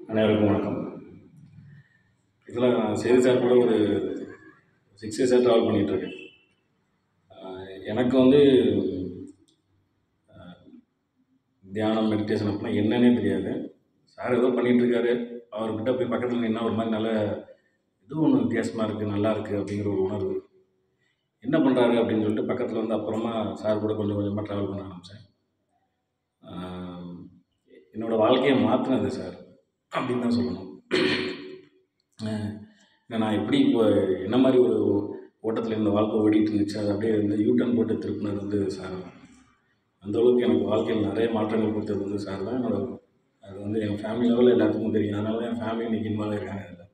அனைவருக்கும் வணக்கம். இதில் நான் சேது சார் கூட ஒரு 6 இயர்ஸாக ட்ராவல் பண்ணிகிட்ருக்கேன். எனக்கு வந்து தியானம், மெடிடேஷன் அப்படின்னா என்னன்னே தெரியாது. சார் ஏதோ பண்ணிகிட்ருக்காரு, அவர்கிட்ட போய் பக்கத்தில் நின்னா ஒரு மாதிரி நல்ல ஏதோ ஒன்று வித்தியாசமாக இருக்குது, நல்லா இருக்குது அப்படிங்கிற ஒரு உணர்வு. என்ன பண்ணுறாரு அப்படின்னு சொல்லிட்டு பக்கத்தில் வந்து அப்புறமா சார் கூட கொஞ்சம் கொஞ்சமாக ட்ராவல் பண்ண ஆரம்பித்தேன். என்னோடய வாழ்க்கையை மாற்றினது சார் அப்படின்னு தான் சொல்லணும். நான் எப்படி இப்போ என்ன மாதிரி ஒரு ஓட்டத்தில் இந்த வாழ்க்கை ஓடிட்டு இருந்துச்சு, அது அப்படியே வந்து யூட்டன் போட்டு திருப்பினது வந்து சார் தான். அந்தளவுக்கு எனக்கு வாழ்க்கையில் நிறைய மாற்றங்கள் கொடுத்தது வந்து சார் தான். அது வந்து என் ஃபேமிலி லெவலில் எல்லாத்துக்கும் தெரியும். அதனால என் ஃபேமிலி இன்றைக்கி இன்வால்வ் இருக்காங்க அதில்.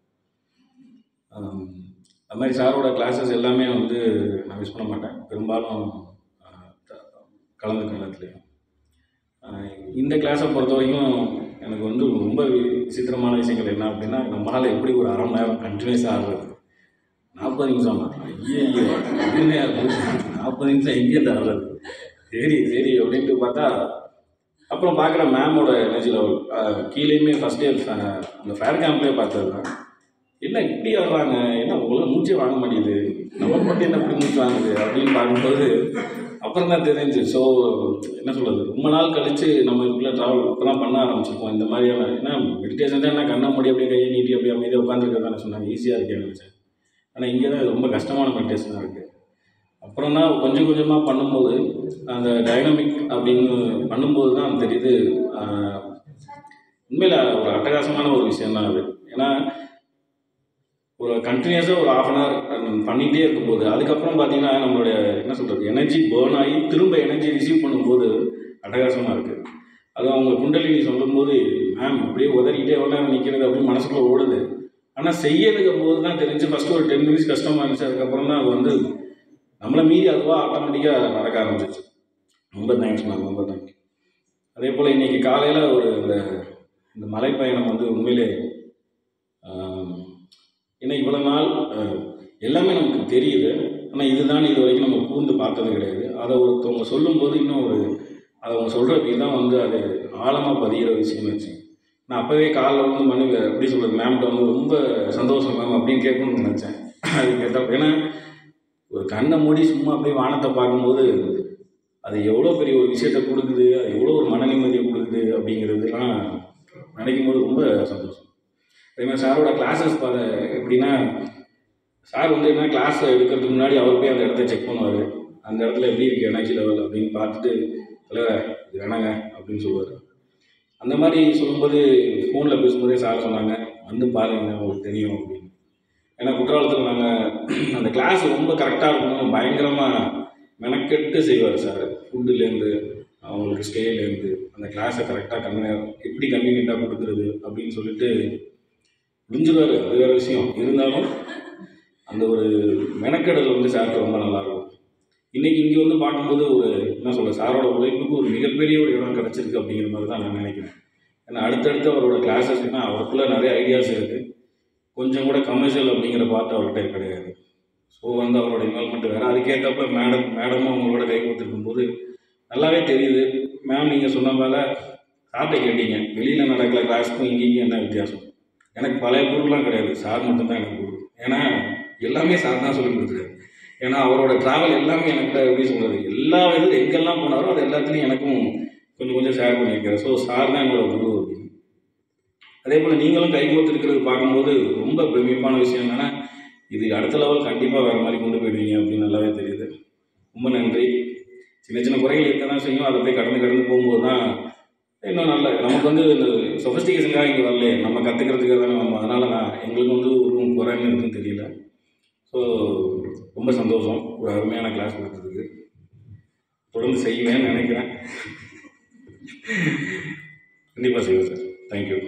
அது மாதிரி சாரோட கிளாஸஸ் எல்லாமே வந்து நான் மிஸ் பண்ண மாட்டேன். பெரும்பாலும் கலந்துக்க எல்லாத்துலேயும். இந்த கிளாஸை பொறுத்த வரைக்கும் எனக்கு வந்து ரொம்ப விசித்திரமான விஷயங்கள் என்ன அப்படின்னா, நம்மளால் எப்படி ஒரு அரை மணி நேரம் கண்டினியூஸாக ஆடுறது. 40 நிமிஷம் தான். ஐயோ எதுவுமே 40 நிமிஷம் எங்கேருந்து ஆடுறது. சரி அப்படின்ட்டு பார்த்தா அப்புறம் பார்க்குற மேமோட எனர்ஜி லெவல் கீழேயுமே ஃபஸ்ட் இயர் அந்த ஃபேர் கேம்ப்லேயே பார்த்தது தான். என்ன இப்படி ஆடுறாங்க, என்ன உங்களுக்கு மூச்சே வாங்க மாட்டேங்குது, நம்ம மட்டும் என்ன இப்படி மூச்சு வாங்குது அப்படின்னு பார்க்கும்போது அப்புறம் தான் தெரிஞ்சு. ஸோ என்ன சொல்கிறது, ரொம்ப நாள் கழித்து நம்ம இதுக்குள்ளே ட்ராவல் இப்போ தான் பண்ண ஆரம்பிச்சிருக்கோம். இந்த மாதிரியான ஏன்னா மெடிடேஷன் தான் என்ன கண்ணை மூடி அப்படியே கையை நீட்டி அப்படியே அமைதியாக உட்காந்துருக்கிறதானே சொன்னாங்க, ஈஸியாக இருக்கேன்னு நினச்சேன். ஆனால் இங்கே தான் ரொம்ப கஷ்டமான மெடிடேஷனாக இருக்குது. அப்புறம் தான் கொஞ்சம் கொஞ்சமாக பண்ணும்போது அந்த டைனமிக் அப்படின்னு பண்ணும்போது தான் தெரியுது உண்மையில் ஒரு அட்டகாசமான ஒரு விஷயம் தான் அது. ஏன்னா ஒரு கண்டினியூஸாக ஒரு 1/2 hour பண்ணிகிட்டே இருக்கும்போது அதுக்கப்புறம் பார்த்தீங்கன்னா நம்மளுடைய என்ன சொல்கிறது எனர்ஜி பேர்ன் ஆகி திரும்ப எனர்ஜி ரிசீவ் பண்ணும்போது அட்டகாசமாக இருக்குது. அதுவும் அவங்க குண்டலினி சொல்லும்போது மேம் இப்படியே உதறிக்கிட்டே எவ்வளோ நிற்கிறது அப்படின்னு மனசுக்குள்ளே ஓடுது. ஆனால் செய்யறதுக்கும் போது தான் தெரிஞ்சு ஃபஸ்ட்டு ஒரு 10 minutes கஷ்டமாக இருந்துச்சு. அதுக்கப்புறம் தான் அது வந்து நம்மளை மீறி அதுவாக ஆட்டோமேட்டிக்காக நடக்க ஆரம்பிச்சிச்சு. ரொம்ப தேங்க்ஸ் மேம், ரொம்ப தேங்க்யூ. அதே போல் இன்றைக்கி காலையில் ஒரு இந்த மலைப்பயணம் வந்து உண்மையிலே ஏன்னா இவ்வளோ நாள் எல்லாமே நமக்கு தெரியுது, ஆனால் இதுதான் இது வரைக்கும் நம்ம கூர்ந்து பார்த்தது கிடையாது. அதை ஒருத்தவங்க சொல்லும்போது இன்னும் அதை அவங்க சொல்கிறது இதுதான் வந்து அது ஆழமாக பதிகிற விஷயம்னு வச்சு நான் அப்போவே காலில் வந்து மனுங்க எப்படி சொல்கிறது மேம்கிட்ட வந்து ரொம்ப சந்தோஷம் மேம் அப்படின்னு கேட்கணும்னு நினச்சேன். அது கேட்டால் ஏன்னா ஒரு கண்ணை மூடி சும்மா அப்படியே வானத்தை பார்க்கும்போது அது எவ்வளோ பெரிய ஒரு விஷயத்தை கொடுக்குது, அது எவ்வளோ ஒரு மன நிம்மதியை கொடுக்குது அப்படிங்கிறதுலாம் நினைக்கும் போது ரொம்ப சந்தோஷம். அதேமாதிரி சாரோட கிளாஸஸ் எப்படின்னா சார் வந்து என்ன கிளாஸ் எடுக்கிறதுக்கு முன்னாடி அவர் போய் அந்த இடத்த செக் பண்ணுவார். அந்த இடத்துல எப்படி இருக்குது எனர்ஜி லெவல் அப்படின்னு பார்த்துட்டு தலைவர் இது வேணாங்க அப்படின்னு சொல்லுவார். அந்த மாதிரி சொல்லும்போது ஃபோனில் பேசும்போதே சார் சொன்னாங்க வந்து பாருங்க உங்களுக்கு தெரியும் அப்படின்னு. ஏன்னா குற்றாலத்தில் நாங்கள் அந்த கிளாஸ் ரொம்ப கரெக்டாக இருக்கணும், பயங்கரமாக மெனக்கெட்டு செய்வார் சார். ஃபுட்டுலேருந்து அவங்களுக்கு ஸ்டேலேருந்து அந்த கிளாஸை கரெக்டாக எப்படி கன்வீனியண்ட்டாக கொடுக்குறது அப்படின்னு சொல்லிட்டு முடிஞ்சிடுவார். அது வேறு விஷயம். இருந்தாலும் அந்த ஒரு மெனக்கெடல் வந்து சார்கிட்ட ரொம்ப நல்லாயிருக்கும். இன்றைக்கி இங்கே வந்து பார்க்கும்போது ஒரு என்ன சொல்ல சாரோட உழைப்புக்கு ஒரு மிகப்பெரிய ஒரு இடம் கிடச்சிருக்கு அப்படிங்கிற மாதிரி தான் நான் நினைக்கிறேன். ஏன்னா அடுத்தடுத்து அவரோட கிளாஸஸ்னா அவருக்குள்ளே நிறைய ஐடியாஸ் இருக்குது. கொஞ்சம் கூட கமர்ஷியல் அப்படிங்கிற பார்ட் அவர்கிட்ட கிடையாது. ஸோ வந்து அவரோட இன்வால்மெண்ட் வேறு. அதுக்கேற்றப்ப மேடமும் அவங்களோட கை கொடுத்துருக்கும் போது நல்லாவே தெரியுது. மேம் நீங்கள் சொன்ன மேலே சார்கிட்ட கேட்டீங்க வெளியில் நடக்கிற கிளாஸுக்கும் இங்கேயும் என்ன வித்தியாசம். எனக்கு பழைய குருலாம் கிடையாது, சார் மட்டும்தான் எனக்கு குரு. ஏன்னா எல்லாமே சார் தான் சொல்லி கொடுத்துருக்காரு. ஏன்னா அவரோட ட்ராவல் எல்லாமே எனக்கு எப்படி சொல்கிறது எல்லா விதத்தில் எங்கெல்லாம் போனாரோ அது எல்லாத்துலேயும் எனக்கும் கொஞ்சம் கொஞ்சம் ஷேர் பண்ணியிருக்காரு. ஸோ சார் தான் என்னோட குரு அப்படின்னு. அதே போல் நீங்களும் கை கோர்த்துருக்கிறது பார்க்கும்போது ரொம்ப பிரமிப்பான விஷயம் என்னென்னா இது அடுத்த லெவல் கண்டிப்பாக வேறு மாதிரி கொண்டு போயிடுவீங்க அப்படின்னு நல்லாவே தெரியுது. ரொம்ப நன்றி. சின்ன சின்ன குறைகள் இருக்க தான் செய்யும். அதை போய் கடந்து போகும்போது தான் இன்னும் நல்ல நமக்கு வந்து இந்த சொஃபிஸ்டிகேஷனுக்காக இங்கே வரலையே, நம்ம கற்றுக்கிறதுக்காக தானே நம்ம. அதனால் எங்களுக்கு வந்து ஒரு குறைன்னு இருக்குன்னு தெரியல. ஸோ ரொம்ப சந்தோஷம் ஒரு அருமையான கிளாஸ் கொடுத்ததுக்கு. தொடர்ந்து செய்வேன்னு நினைக்கிறேன். கண்டிப்பாக செய்வேன் சார். தேங்க்யூ.